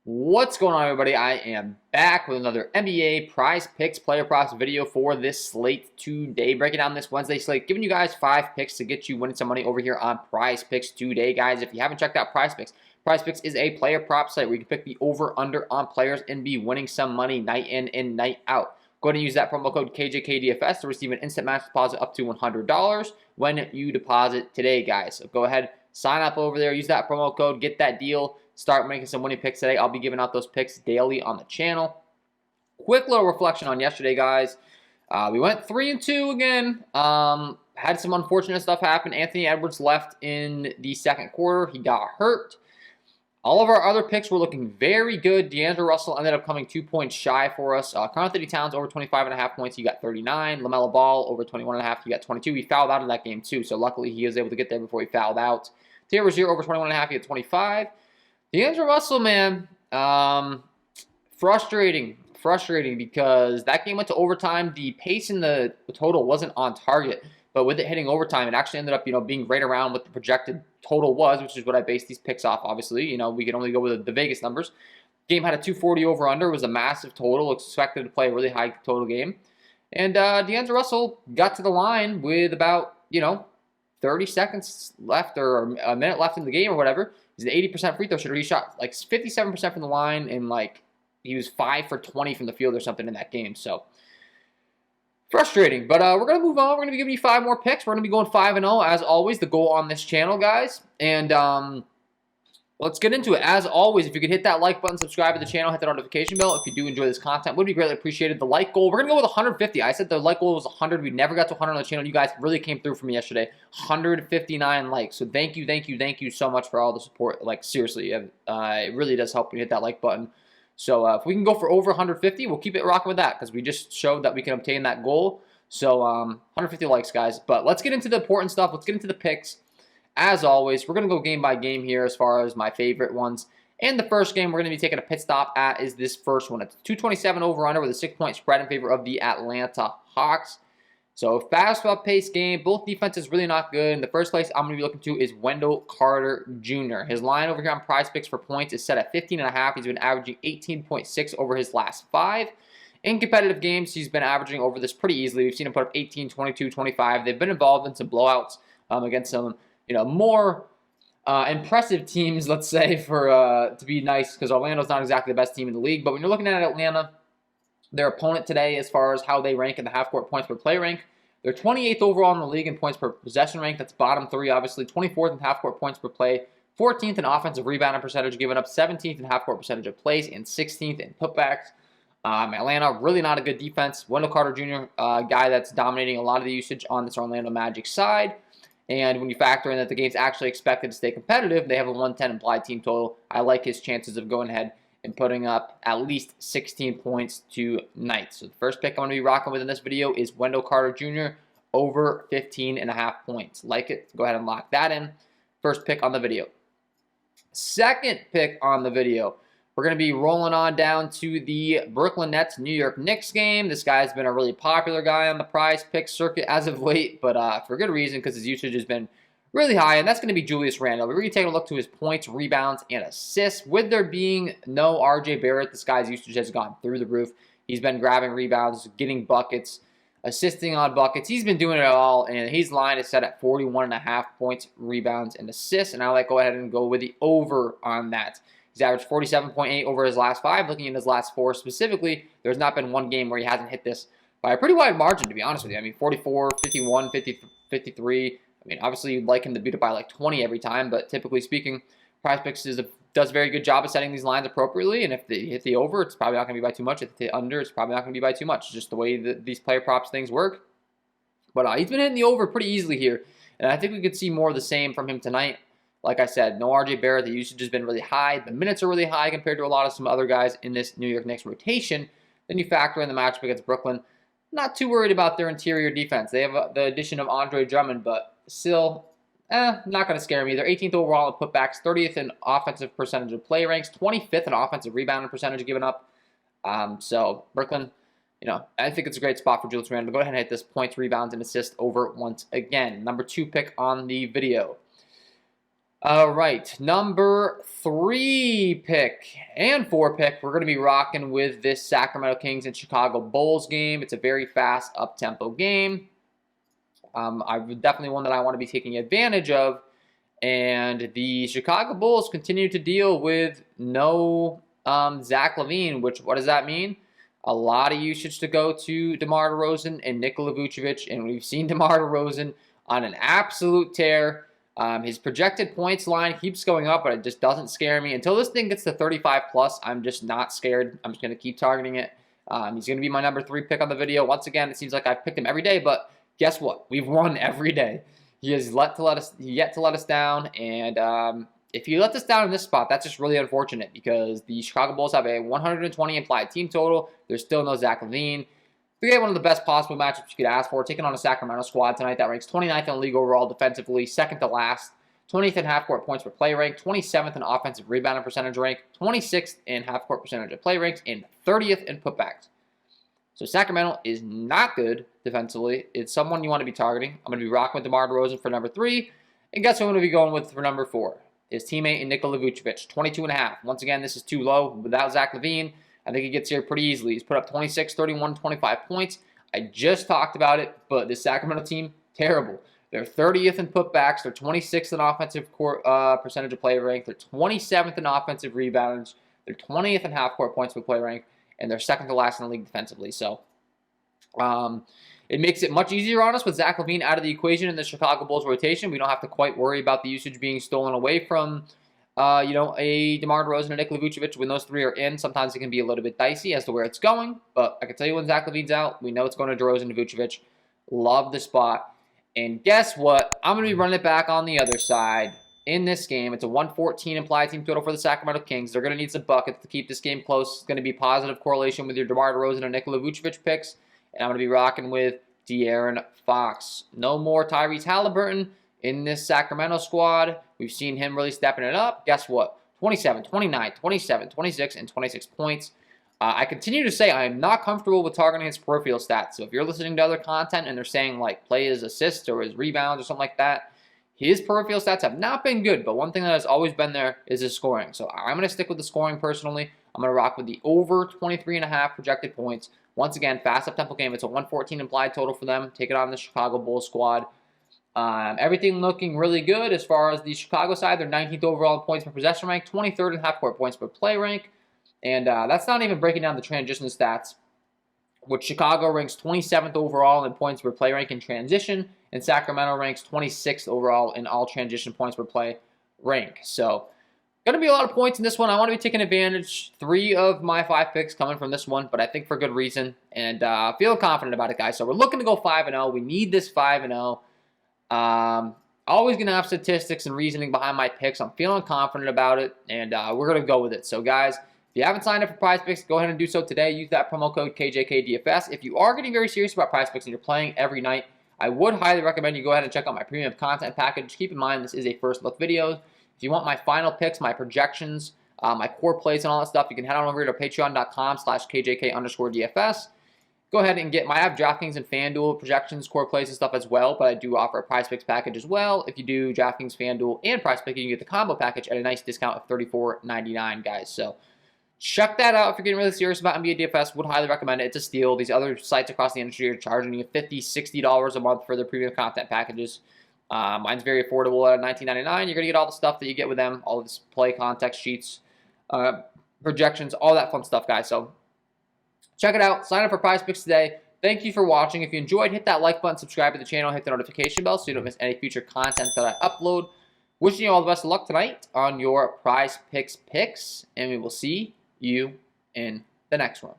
What's going on, everybody? I am back with another NBA Prize Picks player props video for this slate today. Breaking down this Wednesday slate, giving you guys 5 picks to get you winning some money over here on Prize Picks today, guys. If you haven't checked out Prize Picks is a player prop site where you can pick the over/under on players and be winning some money night in and night out. Go ahead and use that promo code KJK DFS to receive an instant match deposit up to $100 when you deposit today, guys. So go ahead, sign up over there, use that promo code, get that deal. Start making some winning picks today. I'll be giving out those picks daily on the channel. Quick little reflection on yesterday, guys. We went 3-2 again. Had some unfortunate stuff happen. Anthony Edwards left in the second quarter. He got hurt. All of our other picks were looking very good. D'Angelo Russell ended up coming 2 points shy for us. Karl-Anthony Towns over 25.5 points. He got 39. LaMelo Ball over 21.5. He got 22. He fouled out of that game too, so luckily he was able to get there before he fouled out. Terry Rozier over 21.5. He got 25. D'Angelo Russell, man, frustrating because that game went to overtime. The pace in the total wasn't on target, but with it hitting overtime, it actually ended up, being right around what the projected total was, which is what I based these picks off. Obviously, we can only go with the Vegas numbers. Game had a 240 over under. It was a massive total. Expected to play a really high total game, and D'Angelo Russell got to the line with about 30 seconds left or a minute left in the game or whatever. He's an 80% free throw shooter. He shot like 57% from the line, and he was 5 for 20 from the field or something in that game. So frustrating. But we're gonna move on. We're gonna be giving you 5 more picks. We're gonna be going 5-0 as always. The goal on this channel, guys. And let's get into it. As always, if you could hit that like button, subscribe to the channel, hit the notification bell if you do enjoy this content, would be greatly appreciated. The like goal, we're going to go with 150. I said the like goal was 100. We never got to 100 on the channel. You guys really came through for me yesterday. 159 likes. So thank you so much for all the support. Like, seriously, it really does help when you hit that like button. So if we can go for over 150, we'll keep it rocking with that because we just showed that we can obtain that goal. So 150 likes, guys. But let's get into the important stuff. Let's get into the picks. As always, we're going to go game by game here as far as my favorite ones. And the first game we're going to be taking a pit stop at is this first one. It's 227 over-under with a 6-point spread in favor of the Atlanta Hawks. So fast-paced game. Both defenses really not good. And the first place I'm going to be looking to is Wendell Carter Jr. His line over here on Prizepicks for points is set at 15.5. He's been averaging 18.6 over his last 5. In competitive games, he's been averaging over this pretty easily. We've seen him put up 18, 22, 25. They've been involved in some blowouts against some more impressive teams, let's say, for to be nice, because Orlando's not exactly the best team in the league. But when you're looking at Atlanta, their opponent today, as far as how they rank in the half-court points per play rank, they're 28th overall in the league in points per possession rank. That's bottom 3, obviously. 24th in half-court points per play, 14th in offensive rebounding percentage, giving up 17th in half-court percentage of plays, and 16th in putbacks. Atlanta, really not a good defense. Wendell Carter Jr., guy that's dominating a lot of the usage on this Orlando Magic side. And when you factor in that the game's actually expected to stay competitive, they have a 110 implied team total. I like his chances of going ahead and putting up at least 16 points tonight. So the first pick I'm going to be rocking with in this video is Wendell Carter Jr. over 15.5 points. Like it, go ahead and lock that in. First pick on the video. Second pick on the video. We're going to be rolling on down to the Brooklyn Nets New York Knicks game. This guy's been a really popular guy on the prize pick circuit as of late, but for good reason, because his usage has been really high, and that's going to be Julius Randle. We're going to take a look to his points, rebounds, and assists. With there being no RJ Barrett, this guy's usage has gone through the roof. He's been grabbing rebounds, getting buckets, assisting on buckets. He's been doing it all, and his line is set at 41.5 points, rebounds, and assists, and I like go ahead and go with the over on that. He's averaged 47.8 over his last 5. Looking at his last 4 specifically, there's not been one game where he hasn't hit this by a pretty wide margin, to be honest with you. I mean, 44, 51, 50, 53. I mean, obviously, you'd like him to beat it by like 20 every time, but typically speaking, Prizepicks does a very good job of setting these lines appropriately, and if they hit the over, it's probably not going to be by too much. If they hit the under, it's probably not going to be by too much. It's just the way that these player props things work. But he's been hitting the over pretty easily here, and I think we could see more of the same from him tonight. Like I said, no RJ Barrett. The usage has been really high. The minutes are really high compared to a lot of some other guys in this New York Knicks rotation. Then you factor in the matchup against Brooklyn. Not too worried about their interior defense. They have the addition of Andre Drummond, but still, not going to scare me. They're 18th overall in putbacks, 30th in offensive percentage of play ranks, 25th in offensive rebounding percentage given up. So Brooklyn, I think it's a great spot for Julius Randle. Go ahead and hit this points, rebounds, and assists over once again. Number 2 pick on the video. All right, number 3 pick and 4 pick. We're going to be rocking with this Sacramento Kings and Chicago Bulls game. It's a very fast, up-tempo game. Definitely one that I want to be taking advantage of. And the Chicago Bulls continue to deal with no Zach LaVine, which, what does that mean? A lot of usage to go to DeMar DeRozan and Nikola Vucevic, and we've seen DeMar DeRozan on an absolute tear. His projected points line keeps going up, but it just doesn't scare me. Until this thing gets to 35 plus, I'm just not scared. I'm just going to keep targeting it. He's going to be my number 3 pick on the video. Once again, it seems like I've picked him every day, but guess what? We've won every day. He has yet to let us down, and if he lets us down in this spot, that's just really unfortunate because the Chicago Bulls have a 120 implied team total. There's still no Zach LaVine. We get one of the best possible matchups you could ask for, taking on a Sacramento squad tonight that ranks 29th in the league overall defensively, second to last, 20th in half-court points per play rank, 27th in offensive rebounding percentage rank, 26th in half-court percentage of play ranks, and 30th in putbacks. So Sacramento is not good defensively. It's someone you want to be targeting. I'm going to be rocking with DeMar DeRozan for number 3. And guess who I'm going to be going with for number 4? His teammate Nikola Vucevic, 22.5. Once again, this is too low. Without Zach LaVine, I think he gets here pretty easily. He's put up 26, 31, 25 points. I just talked about it, but this Sacramento team, terrible. They're 30th in putbacks. They're 26th in offensive percentage of play rank. They're 27th in offensive rebounds. They're 20th in half-court points per play rank. And they're second to last in the league defensively. So it makes it much easier on us with Zach LaVine out of the equation in the Chicago Bulls rotation. We don't have to quite worry about the usage being stolen away from, a DeMar DeRozan and Nikola Vucevic. When those 3 are in, sometimes it can be a little bit dicey as to where it's going. But I can tell you when Zach LaVine's out, we know it's going to DeRozan and Vucevic. Love the spot. And guess what? I'm going to be running it back on the other side. In this game, it's a 114 implied team total for the Sacramento Kings. They're going to need some buckets to keep this game close. It's going to be positive correlation with your DeMar DeRozan and Nikola Vucevic picks. And I'm going to be rocking with De'Aaron Fox. No more Tyrese Halliburton in this Sacramento squad. We've seen him really stepping it up. Guess what? 27, 29, 27, 26, and 26 points. I continue to say I am not comfortable with targeting his peripheral stats. So if you're listening to other content and they're saying like play his assists or his rebounds or something like that, his peripheral stats have not been good, but one thing that has always been there is his scoring. So I'm going to stick with the scoring personally. I'm going to rock with the over 23.5 projected points. Once again, fast up-tempo game. It's a 114 implied total for them. Take it on the Chicago Bulls squad. Everything looking really good as far as the Chicago side. They're 19th overall in points per possession rank, 23rd in half-court points per play rank. And that's not even breaking down the transition stats, which Chicago ranks 27th overall in points per play rank in transition, and Sacramento ranks 26th overall in all transition points per play rank. So, going to be a lot of points in this one. I want to be taking advantage. 3 of my 5 picks coming from this one, but I think for good reason, and feel confident about it, guys. So, we're looking to go 5-0. We need this 5-0. Always going to have statistics and reasoning behind my picks. I'm feeling confident about it, and we're going to go with it. So, guys, if you haven't signed up for Prizepicks, go ahead and do so today. Use that promo code KJK DFS. If you are getting very serious about Prizepicks and you're playing every night, I would highly recommend you go ahead and check out my premium content package. Keep in mind, this is a first look video. If you want my final picks, my projections, my core plays, and all that stuff, you can head on over to patreon.com/KJK_DFS. Go ahead and I have DraftKings and FanDuel projections, core plays, and stuff as well, but I do offer a Prizepicks package as well. If you do DraftKings, FanDuel, and Prizepicks, you can get the combo package at a nice discount of $34.99, guys. So check that out if you're getting really serious about NBA DFS. Would highly recommend it. It's a steal. These other sites across the industry are charging you $50, $60 a month for their premium content packages. Mine's very affordable at $19.99. You're going to get all the stuff that you get with them, all this play context sheets, projections, all that fun stuff, guys. So check it out. Sign up for Prizepicks today. Thank you for watching. If you enjoyed, hit that like button, subscribe to the channel, hit the notification bell so you don't miss any future content that I upload. Wishing you all the best of luck tonight on your Prizepicks picks, and we will see you in the next one.